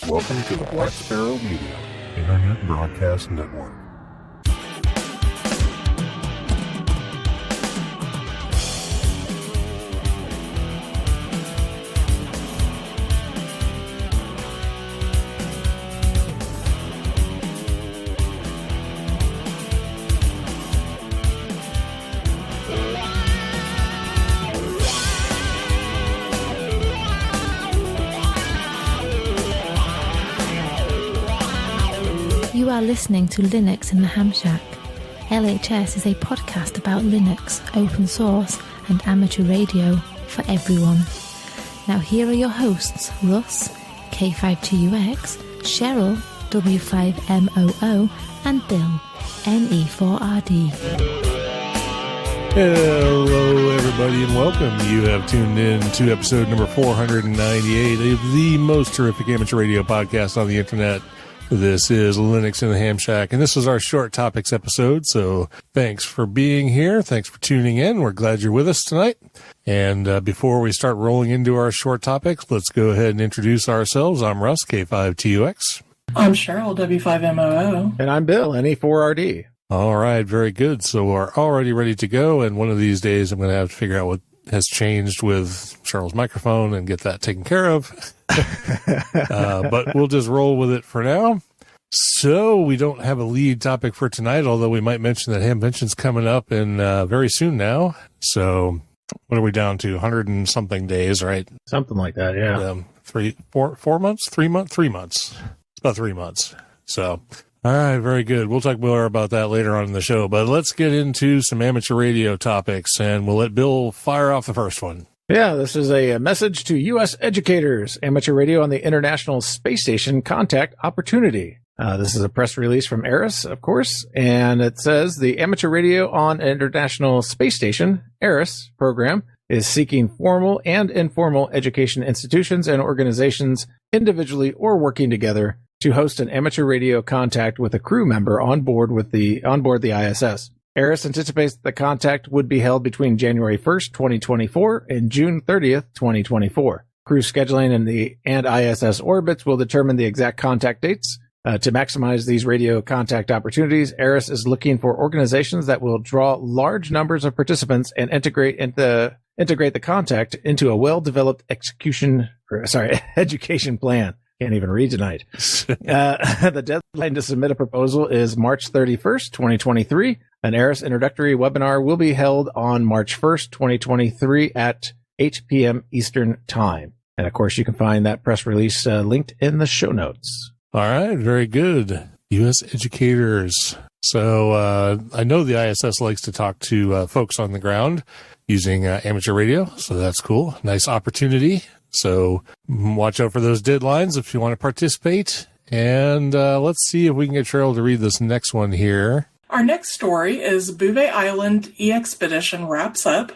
Welcome to the Black Sparrow Media Internet Broadcast Network. You are listening to Linux in the Ham Shack. LHS is a podcast about Linux, open source, and amateur radio for everyone. Now here are your hosts, Russ, K5TUX, Cheryl, W5MOO, and Bill, NE4RD. Hello, everybody, and welcome. You have tuned in to episode number 498 of the most terrific amateur radio podcast on the internet. This is Linux in the Ham Shack, and this is our short topics episode, so thanks for being here. Thanks for tuning in. We're glad you're with us tonight. And before we start rolling into our short topics, let's go ahead and introduce ourselves. I'm Russ, K5TUX. I'm Cheryl, W5MOO. And I'm Bill, NE4RD. All right, very good. So we're already ready to go, and one of these days I'm going to have to figure out what has changed with Cheryl's microphone and get that taken care of. But we'll just roll with it for now. So we don't have a lead topic for tonight, although we might mention that Hamvention's coming up in very soon now. So what are we down to? 100 and something days, right? Something like that, yeah. 4 months? 3 months? 3 months. It's about 3 months. So, all right, very good. We'll talk more about that later on in the show. But let's get into some amateur radio topics, and we'll let Bill fire off the first one. Yeah, this is a message to U.S. educators. Amateur radio on the International Space Station contact opportunity. This is a press release from ARIS, of course, and it says the Amateur Radio on International Space Station, ARIS program, is seeking formal and informal education institutions and organizations, individually or working together, to host an amateur radio contact with a crew member on board the ISS. ARIS anticipates that the contact would be held between January 1st, 2024 and June 30th, 2024. Crew scheduling and ISS orbits will determine the exact contact dates. To maximize these radio contact opportunities, ARIS is looking for organizations that will draw large numbers of participants and integrate the contact into a well-developed education plan. Can't even read tonight. The deadline to submit a proposal is March 31st, 2023. An ARIS introductory webinar will be held on March 1st, 2023 at 8 p.m. Eastern Time. And, of course, you can find that press release linked in the show notes. All right, very good. U.S. educators. So I know the ISS likes to talk to folks on the ground using amateur radio, so that's cool. Nice opportunity. So watch out for those deadlines if you want to participate. And let's see if we can get Cheryl to read this next one here. Our next story is Bouvet Island DXpedition wraps up.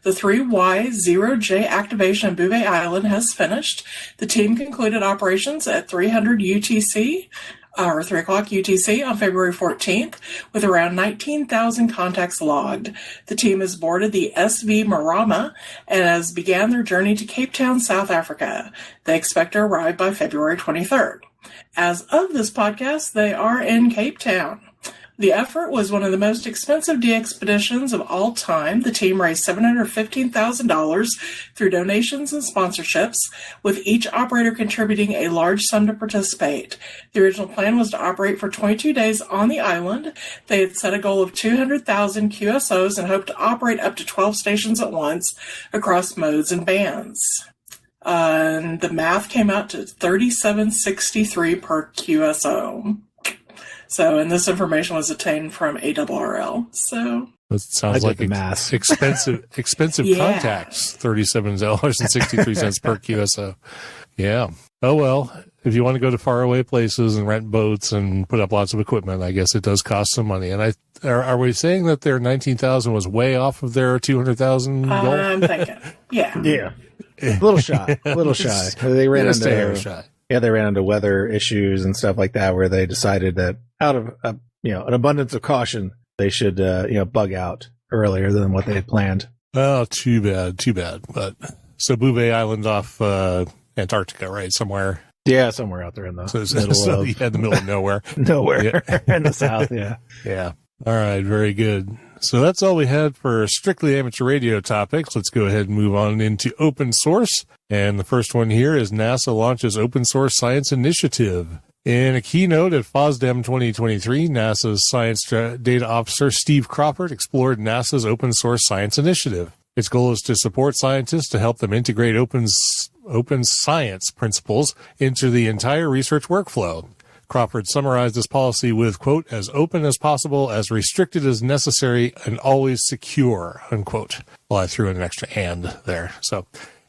The 3Y0J activation of Bouvet Island has finished. The team concluded operations at 300 UTC, or 3 o'clock UTC on February 14th, with around 19,000 contacts logged. The team has boarded the SV Marama and has began their journey to Cape Town, South Africa. They expect to arrive by February 23rd. As of this podcast, they are in Cape Town. The effort was one of the most expensive DXpeditions of all time. The team raised $715,000 through donations and sponsorships, with each operator contributing a large sum to participate. The original plan was to operate for 22 days on the island. They had set a goal of 200,000 QSOs and hoped to operate up to 12 stations at once across modes and bands. And the math came out to $37.63 per QSO. So, and this information was obtained from ARRL. So that sounds like expensive contacts. $37.63 per QSO. Yeah. Oh well. If you want to go to faraway places and rent boats and put up lots of equipment, I guess it does cost some money. And are we saying that their 19,000 was way off of their 200,000 goal? I'm thinking, yeah. Yeah. A little shy. They ran into weather issues and stuff like that, where they decided that out of an abundance of caution, they should bug out earlier than what they had planned. Oh, too bad. But so Bouvet Island off Antarctica, right? Somewhere Yeah, somewhere out there in the middle of... Yeah, the middle of nowhere. Nowhere in the south, yeah. Yeah. All right, very good. So that's all we had for strictly amateur radio topics. Let's go ahead and move on into open source. And the first one here is NASA launches Open Source Science Initiative. In a keynote at FOSDEM 2023, NASA's Science Data Officer Steve Crawford explored NASA's Open Source Science Initiative. Its goal is to support scientists to help them integrate open science principles into the entire research workflow. Crawford summarized this policy with, quote, as open as possible, as restricted as necessary, and always secure, unquote. Well, I threw in an extra and there.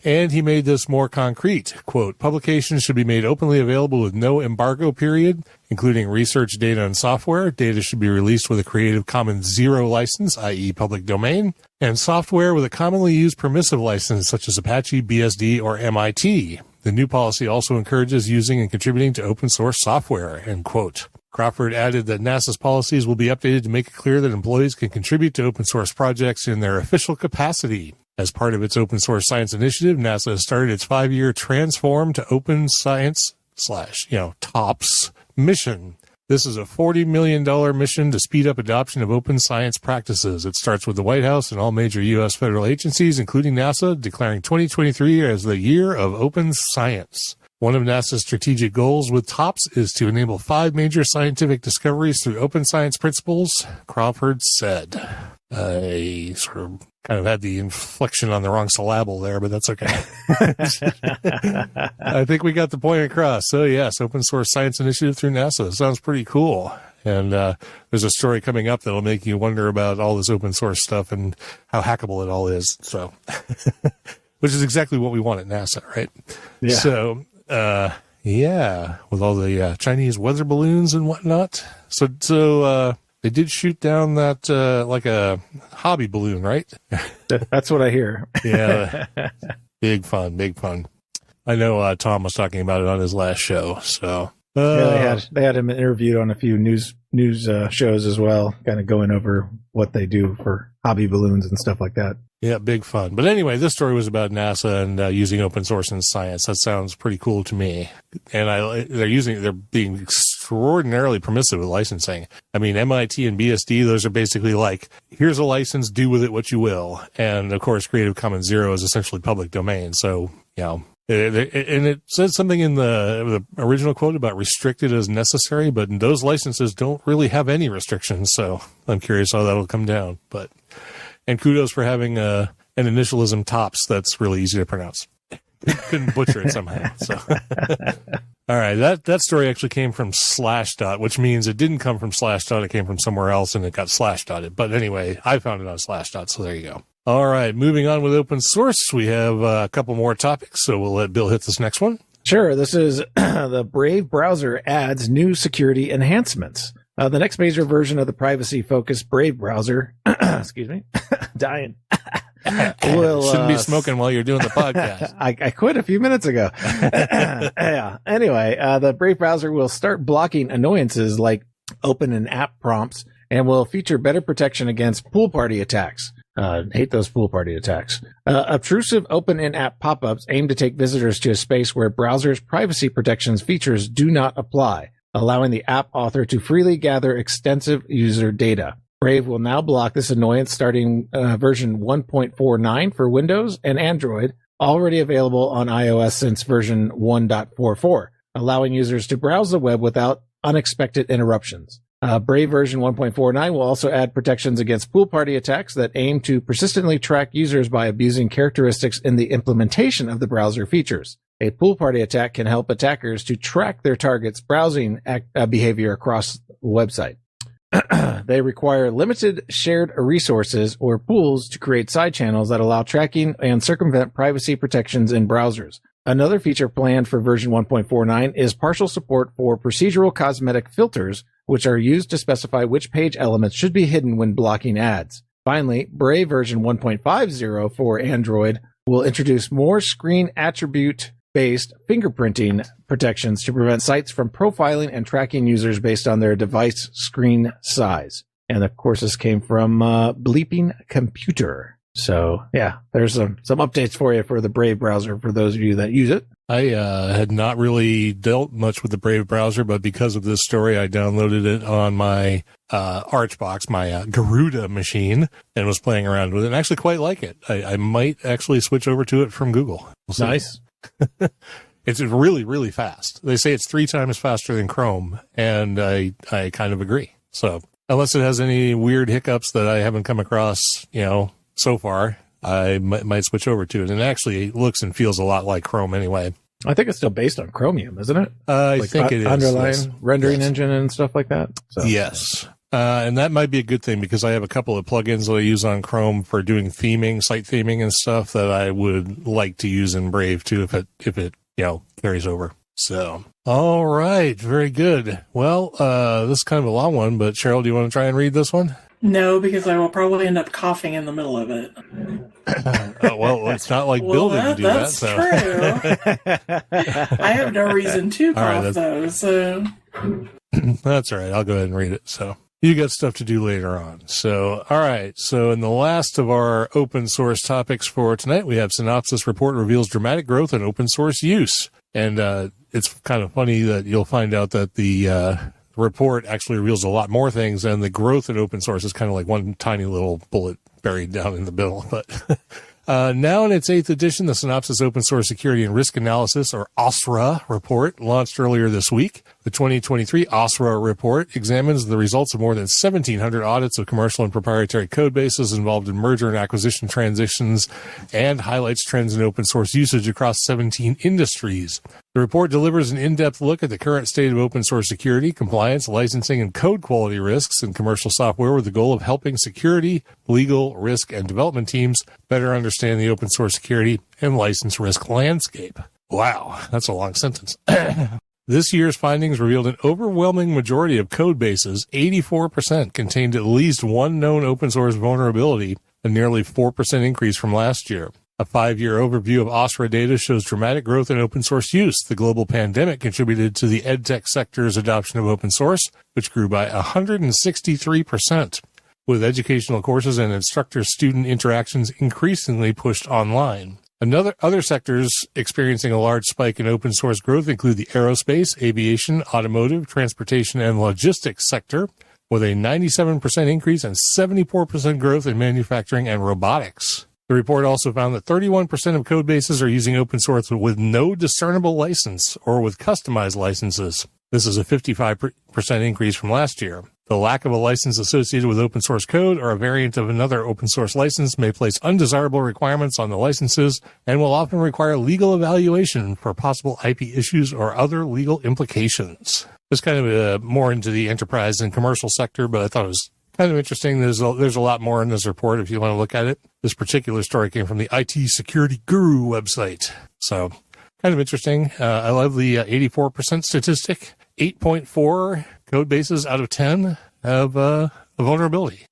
And he made this more concrete. Quote, publications should be made openly available with no embargo period, including research data and software. Data should be released with a Creative Commons Zero license, i.e. public domain, and software with a commonly used permissive license, such as Apache, BSD, or MIT. The new policy also encourages using and contributing to open source software, end quote. Crawford added that NASA's policies will be updated to make it clear that employees can contribute to open source projects in their official capacity. As part of its open source science initiative, NASA has started its 5-year Transform to Open Science / TOPS mission. This is a $40 million mission to speed up adoption of open science practices. It starts with the White House and all major U.S. federal agencies, including NASA, declaring 2023 as the year of open science. One of NASA's strategic goals with TOPS is to enable 5 major scientific discoveries through open science principles, Crawford said. I sort of kind of had the inflection on the wrong syllable there, but that's okay. I think we got the point across. So yes, open source science initiative through NASA. Sounds pretty cool. And there's a story coming up that'll make you wonder about all this open source stuff and how hackable it all is. So, which is exactly what we want at NASA, right? Yeah. So, with all the Chinese weather balloons and whatnot. So they did shoot down that like a hobby balloon, right? That's what I hear. Yeah, big fun. I know Tom was talking about it on his last show. So they had him interviewed on a few news shows as well, kind of going over what they do for hobby balloons and stuff like that. Yeah, big fun. But anyway, this story was about NASA and using open source in science. That sounds pretty cool to me. And they're being extraordinarily permissive with licensing. I mean, MIT and BSD, those are basically like, here's a license, do with it what you will. And of course, Creative Commons Zero is essentially public domain. So, and it says something in the original quote about restricted as necessary, but those licenses don't really have any restrictions. So I'm curious how that'll come down. And kudos for having an initialism TOPS that's really easy to pronounce. Couldn't butcher it somehow. So, all right, that story actually came from Slashdot, which means it didn't come from Slashdot. It came from somewhere else, and it got Slashdotted. But anyway, I found it on Slashdot, so there you go. All right, moving on with open source, we have a couple more topics, so we'll let Bill hit this next one. Sure, this is the Brave browser adds new security enhancements. The next major version of the privacy-focused Brave browser, excuse me, dying. Shouldn't be smoking while you're doing the podcast. I quit a few minutes ago. Yeah. Anyway, the Brave browser will start blocking annoyances like open and app prompts and will feature better protection against pool party attacks. Hate those pool party attacks. Obtrusive open in-app pop-ups aim to take visitors to a space where browser's privacy protections features do not apply, allowing the app author to freely gather extensive user data. Brave will now block this annoyance starting version 1.49 for Windows and Android, already available on iOS since version 1.44, allowing users to browse the web without unexpected interruptions. Brave version 1.49 will also add protections against pool party attacks that aim to persistently track users by abusing characteristics in the implementation of the browser features. A pool party attack can help attackers to track their target's browsing behavior across the website. They require limited shared resources or pools to create side channels that allow tracking and circumvent privacy protections in browsers. Another feature planned for version 1.49 is partial support for procedural cosmetic filters, which are used to specify which page elements should be hidden when blocking ads. Finally, Brave version 1.50 for Android will introduce more screen attribute-based fingerprinting protections to prevent sites from profiling and tracking users based on their device screen size. And of course, this came from Bleeping Computer. So yeah, there's some updates for you for the Brave browser for those of you that use it. I had not really dealt much with the Brave browser, but because of this story, I downloaded it on my Archbox, my Garuda machine, and was playing around with it and actually quite like it. I might actually switch over to it from Google. We'll see. Nice. It's really, really fast. They say it's 3 times faster than Chrome, and I kind of agree. So unless it has any weird hiccups that I haven't come across, so far, I might switch over to it. And it actually looks and feels a lot like Chrome anyway. I think it's still based on Chromium, isn't it? I think it is. Underlying rendering engine and stuff like that. So. Yes. And that might be a good thing because I have a couple of plugins that I use on Chrome for doing theming, site theming and stuff that I would like to use in Brave too if it carries over. So, all right. Very good. Well, this is kind of a long one, but Cheryl, do you want to try and read this one? No, because I will probably end up coughing in the middle of it. Well, it's not like building to do that. That's true. I have no reason to cough, though. So that's all right. I'll go ahead and read it. So you got stuff to do later on. So, all right. So in the last of our open source topics for tonight, we have Synopsys report reveals dramatic growth in open source use. And it's kind of funny that you'll find out that the report actually reveals a lot more things, and the growth in open source is kind of like one tiny little bullet buried down in the middle. But now in its 8th edition, the Synopsys Open Source Security and Risk Analysis, or OSRA, report launched earlier this week. The 2023 OSRA report examines the results of more than 1,700 audits of commercial and proprietary code bases involved in merger and acquisition transitions and highlights trends in open source usage across 17 industries. The report delivers an in-depth look at the current state of open source security, compliance, licensing, and code quality risks in commercial software with the goal of helping security, legal, risk, and development teams better understand the open source security and license risk landscape. Wow, that's a long sentence. This year's findings revealed an overwhelming majority of code bases, 84%, contained at least one known open source vulnerability, a nearly 4% increase from last year. A 5-year overview of OSRA data shows dramatic growth in open source use. The global pandemic contributed to the edtech sector's adoption of open source, which grew by 163%, with educational courses and instructor-student interactions increasingly pushed online. Other sectors experiencing a large spike in open source growth include the aerospace, aviation, automotive, transportation, and logistics sector, with a 97% increase and 74% growth in manufacturing and robotics. The report also found that 31% of code bases are using open source with no discernible license or with customized licenses. This is a 55% increase from last year. The lack of a license associated with open source code or a variant of another open source license may place undesirable requirements on the licenses and will often require legal evaluation for possible IP issues or other legal implications. It's kind of more into the enterprise and commercial sector, but I thought it was kind of interesting. There's a lot more in this report if you want to look at it. This particular story came from the IT Security Guru website. So kind of interesting. I love the 84% statistic. 8.4 code bases out of 10 have a vulnerability.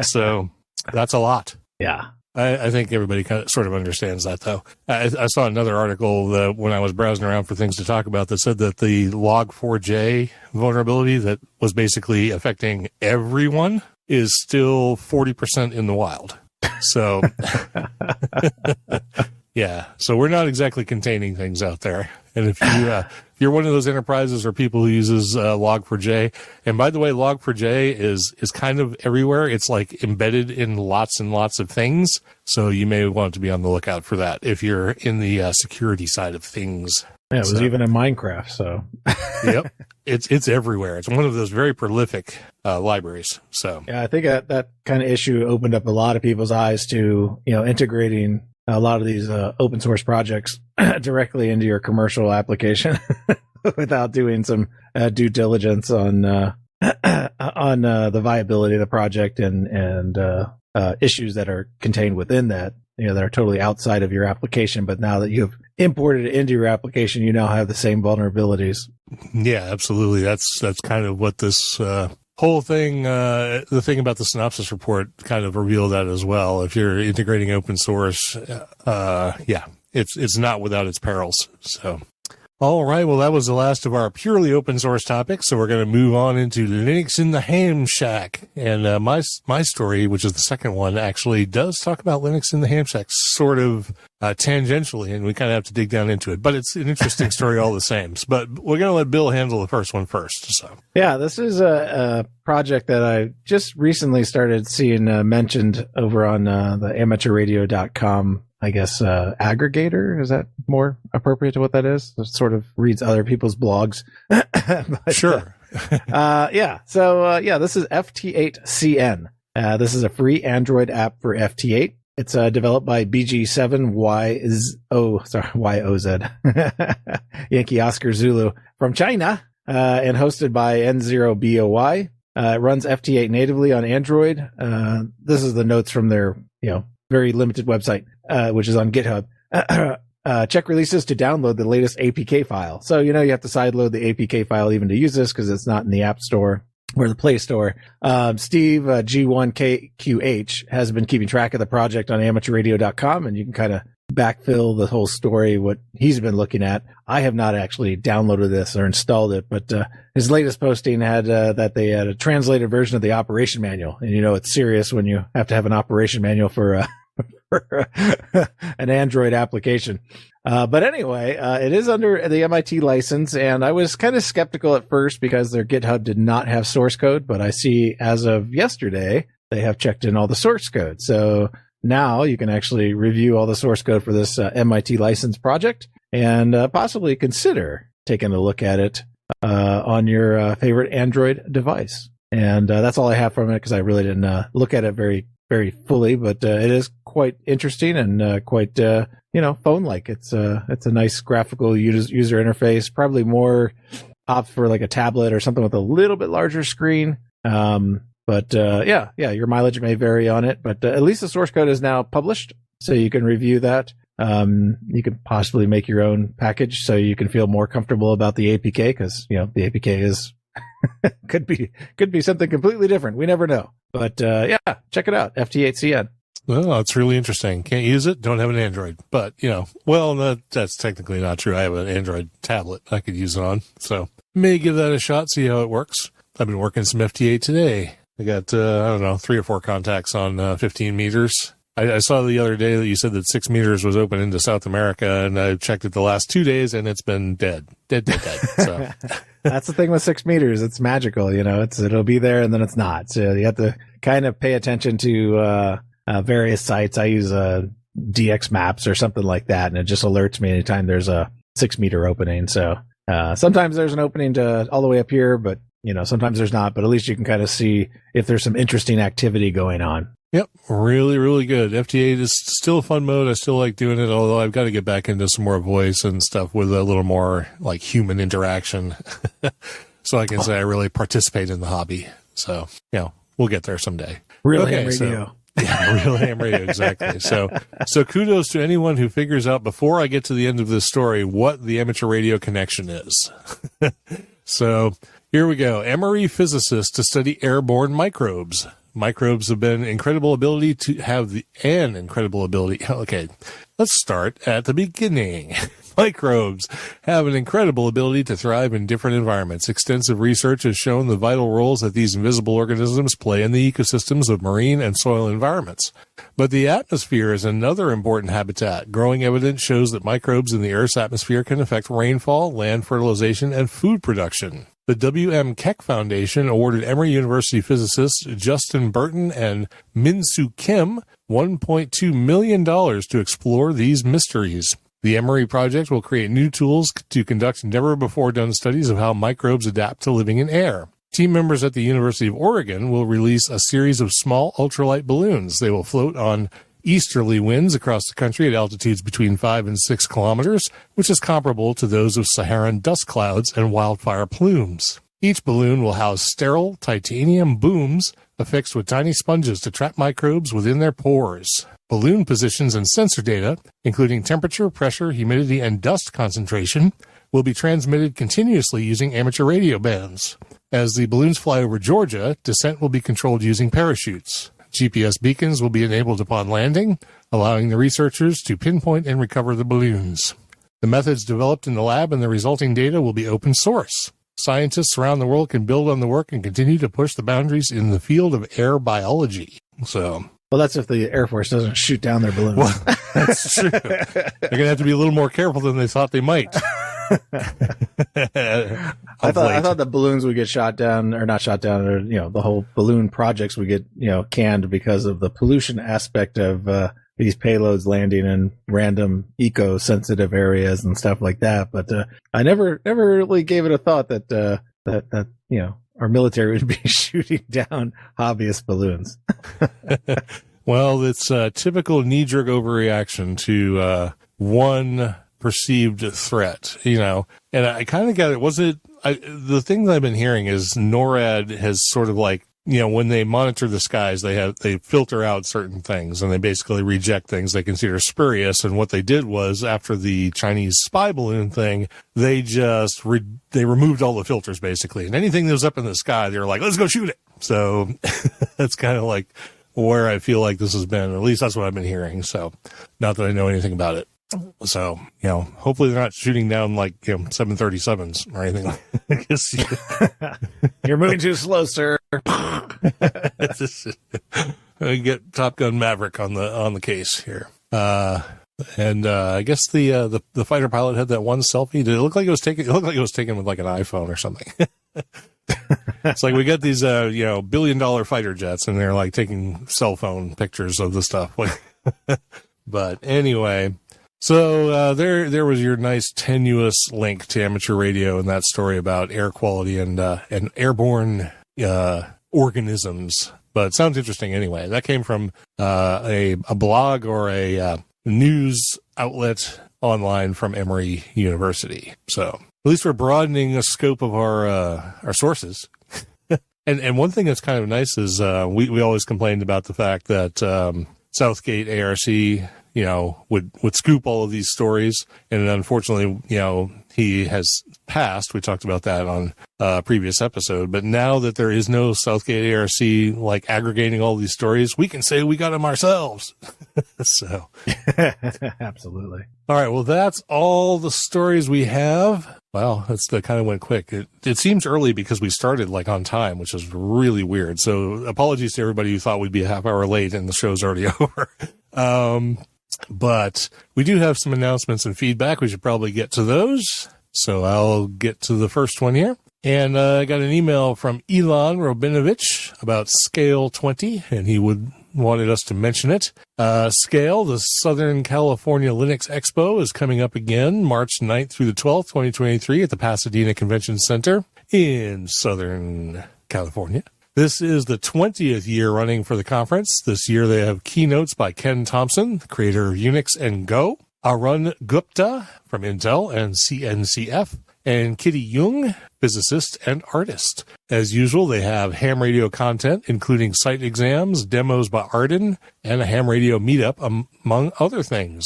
So that's a lot. Yeah. I think everybody kind of sort of understands that, though. I saw another article when I was browsing around for things to talk about that said that the Log4j vulnerability that was basically affecting everyone is still 40% in the wild. So, yeah. So we're not exactly containing things out there. And if you're one of those enterprises or people who uses Log4j, and by the way, Log4j is kind of everywhere. It's like embedded in lots and lots of things. So you may want to be on the lookout for that if you're in the security side of things. Yeah, it was even in Minecraft. So yep, it's everywhere. It's one of those very prolific libraries. So yeah, I think that kind of issue opened up a lot of people's eyes to integrating a lot of these open source projects directly into your commercial application without doing some due diligence on the viability of the project and issues that are contained within that, that are totally outside of your application. But now that you've imported it into your application, you now have the same vulnerabilities. Yeah, absolutely. That's kind of what this whole thing, the thing about the Synopsys report kind of revealed that as well. If you're integrating open source, it's not without its perils. So, All right. Well, that was the last of our purely open source topics. So we're going to move on into Linux in the Ham Shack. And my story, which is the second one, actually does talk about Linux in the Ham Shack sort of tangentially, and we kind of have to dig down into it. But it's an interesting story all the same. But we're going to let Bill handle the first one first. So yeah, this is a project that I just recently started seeing mentioned over on the amateurradio.com. I guess, aggregator, is that more appropriate to what that is? It sort of reads other people's blogs. But, sure. yeah. So, this is FT8CN. This is a free Android app for FT8. It's, developed by YOZ, Yankee Oscar Zulu from China, and hosted by N0BOY. It runs FT8 natively on Android. This is the notes from their, very limited website, which is on GitHub. Check releases to download the latest APK file. So, you have to sideload the APK file even to use this because it's not in the App Store or the Play Store. Steve, G1KQH, has been keeping track of the project on amateurradio.com, and you can kind of backfill the whole story, what he's been looking at. I have not actually downloaded this or installed it, but his latest posting had that they had a translated version of the operation manual. And it's serious when you have to have an operation manual for an Android application. But anyway, it is under the MIT license, and I was kind of skeptical at first because their GitHub did not have source code, but I see as of yesterday, they have checked in all the source code. So now you can actually review all the source code for this MIT license project and possibly consider taking a look at it on your favorite Android device. And that's all I have from it because I really didn't look at it very, very fully, but it is quite interesting and quite, phone-like. It's a nice graphical user interface, probably more opt for like a tablet or something with a little bit larger screen. But your mileage may vary on it, but at least the source code is now published, so you can review that. You can possibly make your own package so you can feel more comfortable about the APK because, the APK is could be something completely different. We never know. But check it out. FT8CN. Well, it's really interesting. Can't use it. Don't have an Android. But, that's technically not true. I have an Android tablet I could use it on. So may give that a shot, see how it works. I've been working some FT8 today. I got, 3 or 4 contacts on 15 meters. I saw the other day that you said that 6 meters was open into South America, and I checked it the last 2 days, and it's been dead. So that's the thing with 6 meters. It's magical, it'll be there and then it's not. So you have to kind of pay attention to various sites. I use DX maps or something like that, and it just alerts me anytime there's a 6 meter opening. So sometimes there's an opening to all the way up here, but sometimes there's not. But at least you can kind of see if there's some interesting activity going on. Yep, really, really good. FT8 is still a fun mode. I still like doing it, although I've got to get back into some more voice and stuff with a little more like human interaction so I can say I really participate in the hobby. So, we'll get there someday. Real ham radio. Real ham radio, exactly. So kudos to anyone who figures out before I get to the end of this story what the amateur radio connection is. So here we go. Emory physicists to study airborne microbes. Microbes have been an incredible ability. Okay, let's start at the beginning. Microbes have an incredible ability to thrive in different environments. Extensive research has shown the vital roles that these invisible organisms play in the ecosystems of marine and soil environments. But the atmosphere is another important habitat. Growing evidence shows that microbes in the Earth's atmosphere can affect rainfall, land fertilization, and food production. The W.M. Keck Foundation awarded Emory University physicists Justin Burton and Min-Soo Kim $1.2 million to explore these mysteries. The Emory project will create new tools to conduct never-before-done studies of how microbes adapt to living in air. Team members at the University of Oregon will release a series of small ultralight balloons. They will float on easterly winds across the country at altitudes between 5 and 6 kilometers, which is comparable to those of Saharan dust clouds and wildfire plumes. Each balloon will house sterile titanium booms affixed with tiny sponges to trap microbes within their pores. Balloon positions and sensor data, including temperature, pressure, humidity, and dust concentration, will be transmitted continuously using amateur radio bands. As the balloons fly over Georgia, descent will be controlled using parachutes. GPS beacons will be enabled upon landing, allowing the researchers to pinpoint and recover the balloons. The methods developed in the lab and the resulting data will be open source. Scientists around the world can build on the work and continue to push the boundaries in the field of air biology. So, well, that's if the Air Force doesn't shoot down their balloons. Well, that's true. They're going to have to be a little more careful than they thought they might. I thought the balloons would get shot down, or not shot down, or the whole balloon projects would get canned because of the pollution aspect of these payloads landing in random eco-sensitive areas and stuff like that. But I never really gave it a thought that our military would be shooting down hobbyist balloons. Well, it's a typical knee-jerk overreaction to one perceived threat, and I kind of got it. The thing that I've been hearing is NORAD has sort of like, when they monitor the skies, they filter out certain things and they basically reject things they consider spurious. And what they did was, after the Chinese spy balloon thing, they just they removed all the filters basically, and anything that was up in the sky, they were like, let's go shoot it. So that's kind of like where I feel like this has been. At least that's what I've been hearing. So not that I know anything about it. So, hopefully they're not shooting down like, 737s or anything like that. You're moving too slow, sir. Get Top Gun Maverick on the case here. And I guess the fighter pilot had that one selfie. Did it look like it was taken? It looked like it was taken with like an iPhone or something. It's like we got these, $1 billion fighter jets, and they're like taking cell phone pictures of the stuff. But anyway. So there was your nice tenuous link to amateur radio and that story about air quality and airborne organisms. But it sounds interesting anyway. That came from a blog or a news outlet online from Emory University. So at least we're broadening the scope of our sources. And one thing that's kind of nice is we always complained about the fact that Southgate ARC would scoop all of these stories. And unfortunately, he has passed. We talked about that on a previous episode. But now that there is no Southgate ARC, like aggregating all these stories, we can say we got them ourselves. So. Absolutely. All right. Well, that's all the stories we have. Wow. That kind of went quick. It seems early because we started like on time, which is really weird. So apologies to everybody who thought we'd be a half hour late and the show's already over. But we do have some announcements and feedback. We should probably get to those. So I'll get to the first one here. And I got an email from Elon Robinovich about Scale 20, and he wanted us to mention it. Scale, the Southern California Linux Expo, is coming up again March 9th through the 12th, 2023 at the Pasadena Convention Center in Southern California. This is the 20th year running for the conference. This year they have keynotes by Ken Thompson, the creator of Unix and Go, Arun Gupta from Intel and CNCF, and Kitty Jung, physicist and artist. As usual, they have ham radio content, including site exams, demos by Arden, and a ham radio meetup, among other things.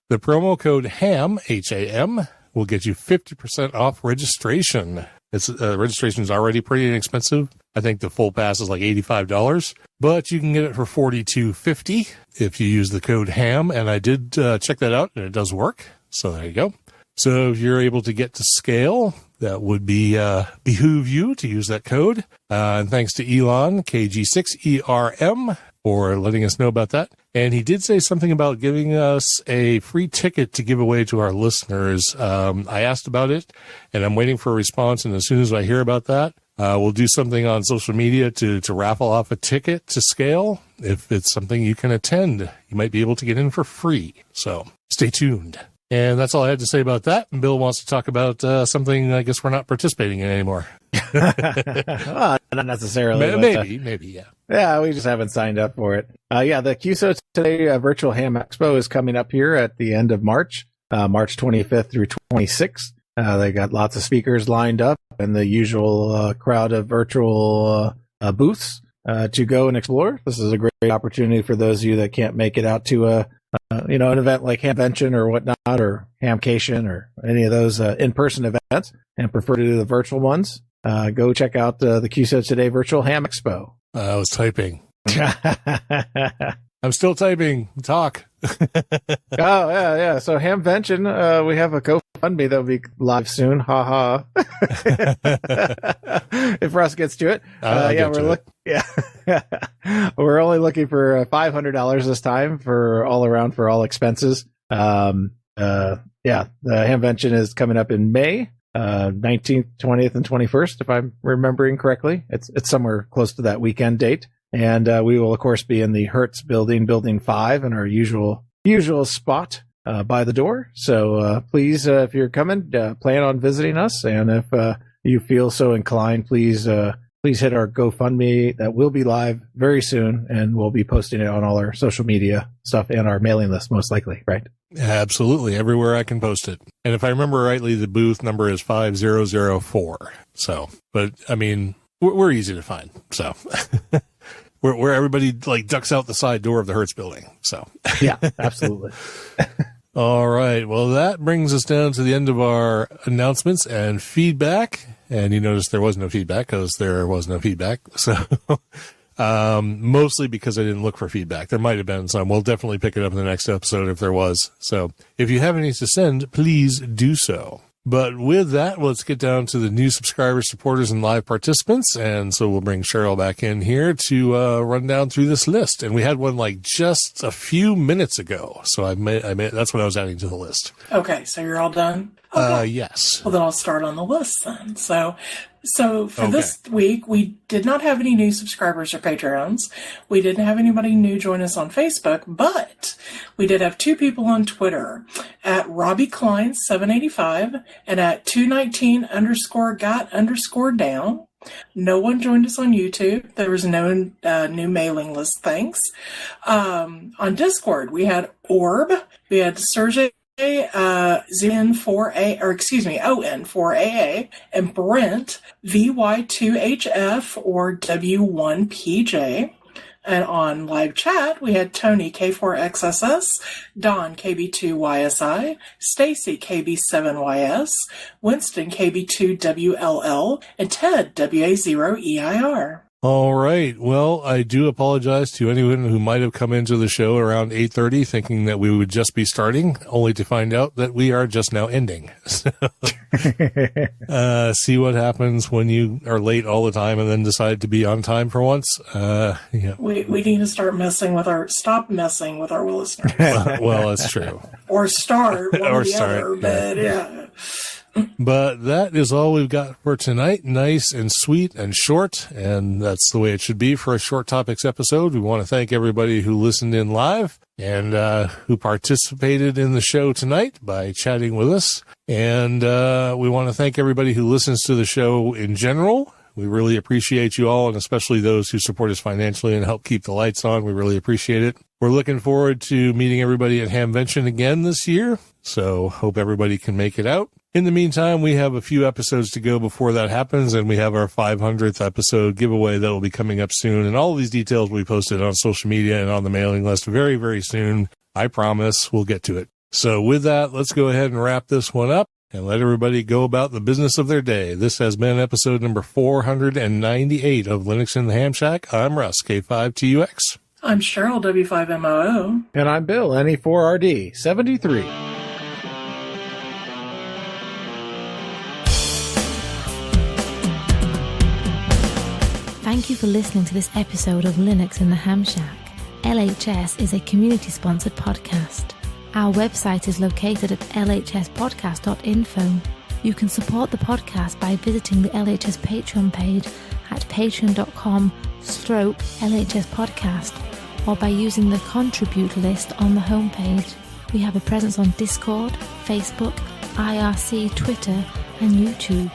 The promo code HAM, H-A-M, will get you 50% off registration. Registration is already pretty inexpensive. I think the full pass is like $85, but you can get it for $42.50 if you use the code HAM. And I did check that out, and it does work. So there you go. So if you're able to get to Scale, that would be behoove you to use that code. And thanks to Elon, KG6ERM, for letting us know about that. And he did say something about giving us a free ticket to give away to our listeners. I asked about it, and I'm waiting for a response. And as soon as I hear about that, we'll do something on social media to raffle off a ticket to Scale. If it's something you can attend, you might be able to get in for free. So stay tuned. And that's all I had to say about that. And Bill wants to talk about something I guess we're not participating in anymore. Well, not necessarily. Maybe, yeah. Yeah, we just haven't signed up for it. The QSO Today Virtual Ham Expo is coming up here at the end of March, March 25th through 26th. They got lots of speakers lined up and the usual crowd of virtual booths to go and explore. This is a great opportunity for those of you that can't make it out to an event like Hamvention or whatnot, or Hamcation or any of those in-person events, and prefer to do the virtual ones. Go check out the QSO Today Virtual Ham Expo. I was typing. I'm still typing. Talk. Oh, yeah. So Hamvention, we have a GoFundMe that'll be live soon. Ha ha. If Russ gets to it. We're only looking for $500 this time for all expenses. The Hamvention is coming up in May, 19th, 20th, and 21st, if I'm remembering correctly. It's somewhere close to that weekend date. And we will, of course, be in the Hertz building, Building 5, in our usual spot by the door. So please, if you're coming, plan on visiting us. And if you feel so inclined, please hit our GoFundMe. That will be live very soon, and we'll be posting it on all our social media stuff and our mailing list, most likely, right? Absolutely. Everywhere I can post it. And if I remember rightly, the booth number is 5004. So, but I mean, we're easy to find. So. Where everybody like ducks out the side door of the Hertz building. So yeah, absolutely. All right. Well, that brings us down to the end of our announcements and feedback. And you notice there was no feedback because there was no feedback. So mostly because I didn't look for feedback. There might have been some. We'll definitely pick it up in the next episode if there was. So if you have any to send, please do so. But with that, let's get down to the new subscribers, supporters, and live participants. And so we'll bring Cheryl back in here to run down through this list. And we had one like just a few minutes ago. So I made that's what I was adding to the list. Okay, so you're all done? Okay. Yes. Well, then I'll start on the list then. So for this week, we did not have any new subscribers or patrons. We didn't have anybody new join us on Facebook, but we did have 2 people on Twitter, at Robbie Klein 785 and at 219_got_down. No one joined us on YouTube. There was no new mailing list, thanks. On Discord, we had Orb, we had Sergey ON4AA, and Brent VY2HF or W1PJ. And on live chat, we had Tony K4XSS, Don KB2YSI, Stacy KB7YS, Winston KB2WLL, and Ted WA0EIR. All right. Well, I do apologize to anyone who might have come into the show around 8:30 thinking that we would just be starting, only to find out that we are just now ending. So, see what happens when you are late all the time and then decide to be on time for once. Yeah. We need to stop messing with our listeners. Well, that's true. Or start one or or the start, other, but yeah. But that is all we've got for tonight. Nice and sweet and short. And that's the way it should be for a Short Topics episode. We want to thank everybody who listened in live and who participated in the show tonight by chatting with us. And we want to thank everybody who listens to the show in general. We really appreciate you all, and especially those who support us financially and help keep the lights on. We really appreciate it. We're looking forward to meeting everybody at Hamvention again this year. So hope everybody can make it out. In the meantime, we have a few episodes to go before that happens, and we have our 500th episode giveaway that will be coming up soon. And all of these details will be posted on social media and on the mailing list very, very soon. I promise we'll get to it. So with that, let's go ahead and wrap this one up and let everybody go about the business of their day. This has been episode number 498 of Linux in the Ham Shack. I'm Russ, K5TUX. I'm Cheryl, W5MOO. And I'm Bill, NE4RD 73. Thank you for listening to this episode of Linux in the Ham Shack. LHS is a community-sponsored podcast. Our website is located at lhspodcast.info. You can support the podcast by visiting the LHS Patreon page at patreon.com/LHS Podcast or by using the contribute list on the homepage. We have a presence on Discord, Facebook, IRC, Twitter, and YouTube.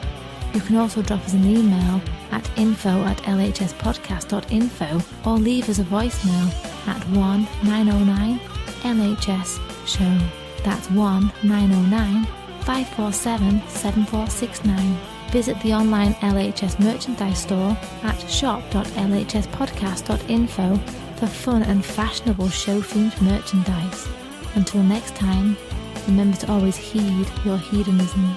You can also drop us an email at info@lhspodcast.info or leave us a voicemail at 1-909-LHS-SHOW. That's 1-909-547-7469. Visit the online LHS merchandise store at shop.lhspodcast.info for fun and fashionable show-themed merchandise. Until next time, remember to always heed your hedonism.